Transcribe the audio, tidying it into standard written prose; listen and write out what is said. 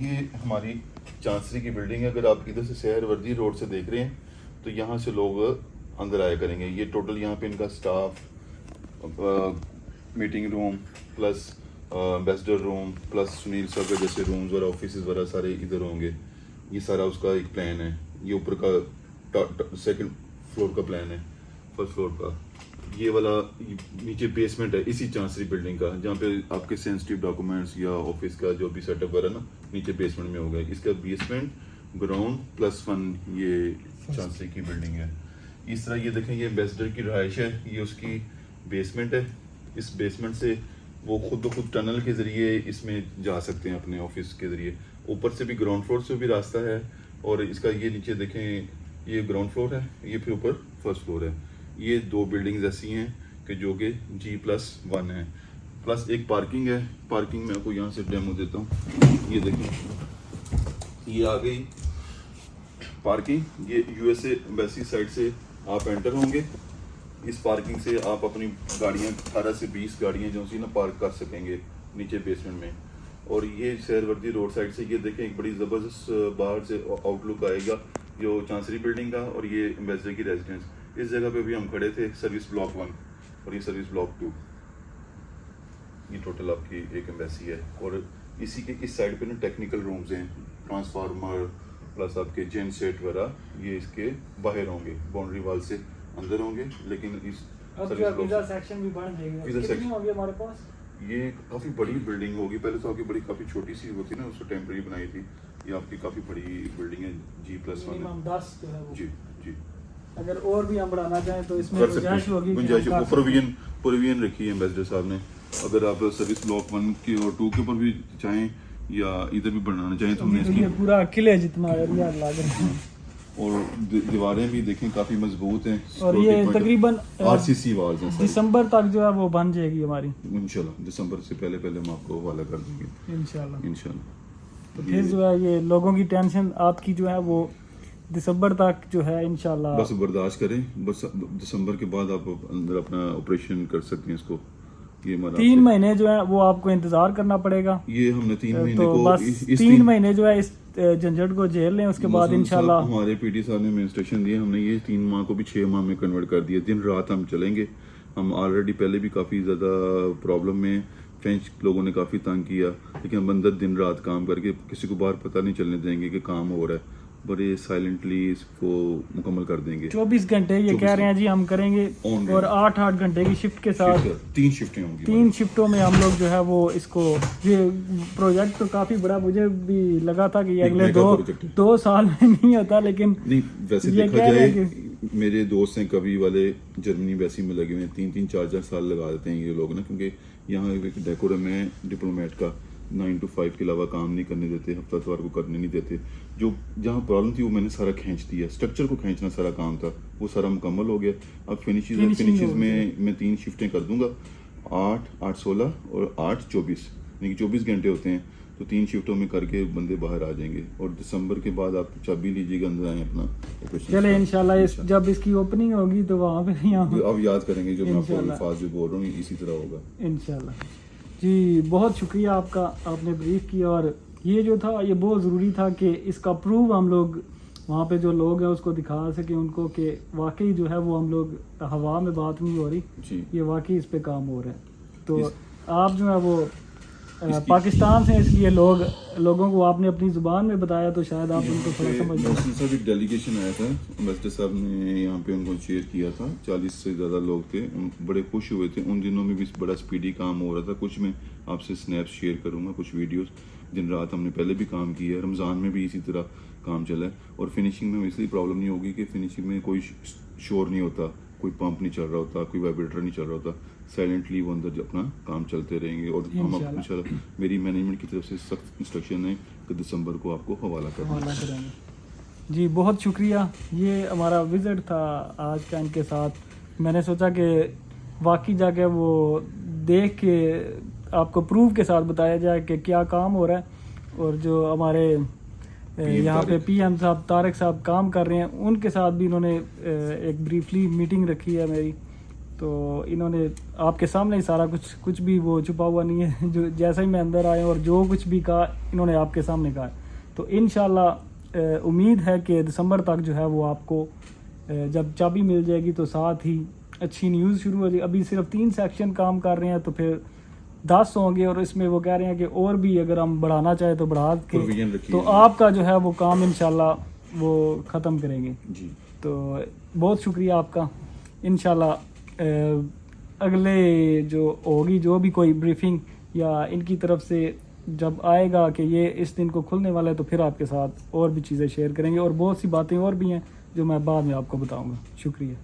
ये हमारी चांसरी की बिल्डिंग है। अगर आप इधर से शहर वर्दी रोड से देख रहे हैं तो यहाँ से लोग अंदर आया करेंगे। ये टोटल यहाँ पे इनका staff, meeting room plus ambassador room plus Sunil sir के जैसे रूम्स और ऑफिस वगैरह सारे इधर होंगे। ये सारा उसका एक प्लान है। ये ऊपर का सेकंड फ्लोर का प्लान है, फर्स्ट फ्लोर का। ये वाला नीचे बेसमेंट है इसी चांसरी बिल्डिंग का, जहाँ पे आपके सेंसिटिव डॉक्यूमेंट्स या ऑफिस का जो भी सेटअप वगैरह ना नीचे बेसमेंट में होगा। इसका बेसमेंट ग्राउंड +1 ये चांसरी की बिल्डिंग है। इस तरह ये देखें, ये एम्बेसडर की रहायश है, ये उसकी बेसमेंट है। इस बेसमेंट से वो खुद ब खुद टनल के ज़रिए इसमें जा सकते हैं अपने ऑफिस के ज़रिए। ऊपर से भी ग्राउंड फ्लोर से भी रास्ता है। और इसका ये नीचे देखें, ये ग्राउंड फ्लोर है, ये फिर ऊपर फर्स्ट फ्लोर है। ये 2 बिल्डिंग्स ऐसी हैं कि जो कि G+1 है, प्लस एक पार्किंग है। पार्किंग में आपको यहाँ से डेमो देता हूँ। ये देखें, ये आ गई पार्किंग। ये USA एम्बेसी साइड से आप एंटर होंगे। इस पार्किंग से आप अपनी गाड़ियाँ 18 से 20 गाड़ियाँ जो सी ना पार्क कर सकेंगे नीचे बेसमेंट में। और ये शहरवर्दी रोड साइड से ये देखें, एक बड़ी ज़बरदस्त बाहर से आउटलुक आएगा जो चांसरी बिल्डिंग का और ये एम्बेसडर की रेजिडेंस। इस जगह पे भी हम खड़े थे, सर्विस ब्लॉक 1 और ये सर्विस ब्लॉक 2। ये टोटल आपकी एक एम्बेसी है। और इसी के इस साइड पे ना टेक्निकल रूम्स हैं, ट्रांसफार्मर प्लस आपके जेन सेट वगैरह ये इसके बाहर होंगे, बाउंड्री वाल से अंदर होंगे। लेकिन इस इधर सेक्शन भी बन जाएगा। इधर सेक्शन होगी हमारे पास। ये काफ़ी बड़ी बिल्डिंग होगी। पहले तो आपकी बड़ी काफ़ी छोटी सी होती ना, उसको टेम्परेरी बनाई थी। ये आपकी काफ़ी बड़ी बिल्डिंग है, G+1 है। 10 जो है वो। जी जी, अगर और भी हम बढ़ाना चाहें तो इसमें कर सकते गुंजाइश होगी हैं। कि गुंजाइश हम कर प्रोविजन रखी है एम्बेसडर साहब ने। अगर आप सर्विस ब्लॉक 1 के और 2 के ऊपर भी चाहें या इधर भी बनाना चाहें तो हमने सकते हैं। ये पूरा किले जितना एरिया लग रहा है। और दीवारें भी देखें काफ़ी मजबूत हैं। और ये तकरीबन RCC वाल्स हैं। दिसंबर तक जो है वो बन जाएगी हमारी इंशाल्लाह। दिसंबर से पहले हम आपको हवाला कर देंगे इंशाल्लाह। तो फिर जो है ये लोगों की टेंशन आपकी जो है वो दिसंबर तक जो है इंशाल्लाह बस बर्दाश्त करें। बस दिसंबर के बाद आप अंदर अपना ऑपरेशन कर सकते हैं इसको। ये 3 महीने जो है वो आपको इंतजार करना पड़ेगा। ये हमने 3 महीने तो को बस 3 महीने जो है इस झंझट को झेल लें, उसके बाद इंशाल्लाह। हमारे PD साहब ने इंस्ट्रक्शन दिए, हमने ये 3 माह को भी 6 माह में कन्वर्ट कर दिया। दिन रात हम चलेंगे। हम ऑलरेडी पहले भी काफ़ी ज़्यादा प्रॉब्लम में, फ्रेंच लोगों ने काफ़ी तंग किया, लेकिन हम अंदर दिन रात काम करके किसी को बाहर पता नहीं चलने देंगे कि काम हो रहा है। बड़े साइलेंटली इसको मुकम्मल कर देंगे। 24 घंटे ये कह रहे हैं जी हम करेंगे। और 8-8 घंटे की शिफ्ट के साथ 3 शिफ्टें होंगी। 3 शिफ्टों में हम लोग जो है वो इसको, ये प्रोजेक्ट तो काफी बड़ा, मुझे भी लगा था कि ये अगले 2 साल में नहीं होता, लेकिन नहीं वैसे देखा जाए मेरे दोस्त हैं कवि वाले, जर्मनी वैसी में लगे हुए हैं। 3-3, 4-4 साल लगा देते हैं ये लोग ना, क्योंकि यहाँ एक डेकोरम है डिप्लोमेट का, 9 to 5 के अलावा काम नहीं करने देते, हफ्ता इतवार को करने नहीं देते। जो जहाँ प्रॉब्लम थी वो मैंने सारा खींच दिया, स्ट्रक्चर को खींचना सारा काम था, वो सारा मुकम्मल हो गया। अब फिनिशेस में मैं 3 शिफ्टें कर दूंगा, 8, 8-16 और 8-24, यानी कि 24 घंटे होते हैं। तो 3 शिफ्टों में करके बंदे बाहर आ जाएंगे। और दिसंबर के बाद आप चाबी लीजिएगा, अंदर आए अपना ऑपरेशन। चले इंशाल्लाह जब इसकी ओपनिंग होगी तो वहाँ पे अब याद करेंगे जो मैं आपको अल्फाज जो बोल रहा हूँ इसी तरह होगा इंशाल्लाह। जी बहुत शुक्रिया आपका, आपने ब्रीफ किया। और ये जो था ये बहुत ज़रूरी था कि इसका प्रूव हम लोग वहाँ पे जो लोग हैं उसको दिखा सके उनको कि वाकई जो है वो हम लोग हवा में बात नहीं हो रही, ये वाकई इस पे काम हो रहा है। तो आप जो है वो पाकिस्तान से, इसलिए लोगों को आपने अपनी ज़ुबान में बताया तो शायद आप उनको थोड़ा समझ साहब एक डेलीगेशन आया था, एम्बेसडर साहब ने यहाँ पे उनको शेयर किया था। 40 से ज़्यादा लोग थे, बड़े खुश हुए थे। उन दिनों में भी बड़ा स्पीडी काम हो रहा था। कुछ मैं आपसे स्नैप्स शेयर करूँगा, कुछ वीडियोस। दिन रात हमने पहले भी काम किया है, रमज़ान में भी इसी तरह काम चला है। और फिनिशिंग में इसलिए प्रॉब्लम नहीं होगी कि फिनिशिंग में कोई शोर नहीं होता, कोई पंप नहीं चल रहा होता, कोई वाइब्रेटर नहीं चल रहा होता। साइलेंटली वो अंदर अपना काम चलते रहेंगे। और हम इंशाल्लाह, मेरी मैनेजमेंट की तरफ से सख्त इंस्ट्रक्शन है कि दिसंबर को आपको हवाला करेंगे। जी बहुत शुक्रिया। ये हमारा विज़िट था आज का इनके साथ। मैंने सोचा कि वाकई जाके वो देख के आपको प्रूफ के साथ बताया जाए कि क्या काम हो रहा है। और जो हमारे यहाँ पे PM साहब, तारिक साहब काम कर रहे हैं, उनके साथ भी इन्होंने एक ब्रीफली मीटिंग रखी है मेरी। तो इन्होंने आपके सामने ही सारा कुछ भी वो छुपा हुआ नहीं है, जो जैसे ही मैं अंदर आया और जो कुछ भी कहा इन्होंने आपके सामने कहा। तो इंशाल्लाह उम्मीद है कि दिसंबर तक जो है वो आपको जब चाबी मिल जाएगी तो साथ ही अच्छी न्यूज़ शुरू हो जाएगी। अभी सिर्फ 3 सेक्शन काम कर रहे हैं, तो फिर 10 होंगे, और इसमें वो कह रहे हैं कि और भी अगर हम बढ़ाना चाहें तो बढ़ा Provision के रखिए। तो आपका जो है वो काम इंशाल्लाह वो ख़त्म करेंगे। जी। तो बहुत शुक्रिया आपका। इंशाल्लाह अगले जो होगी, जो भी कोई ब्रीफिंग या इनकी तरफ से जब आएगा कि ये इस दिन को खुलने वाला है, तो फिर आपके साथ और भी चीज़ें शेयर करेंगे, और बहुत सी बातें और भी हैं जो मैं बाद में आपको बताऊंगा। शुक्रिया।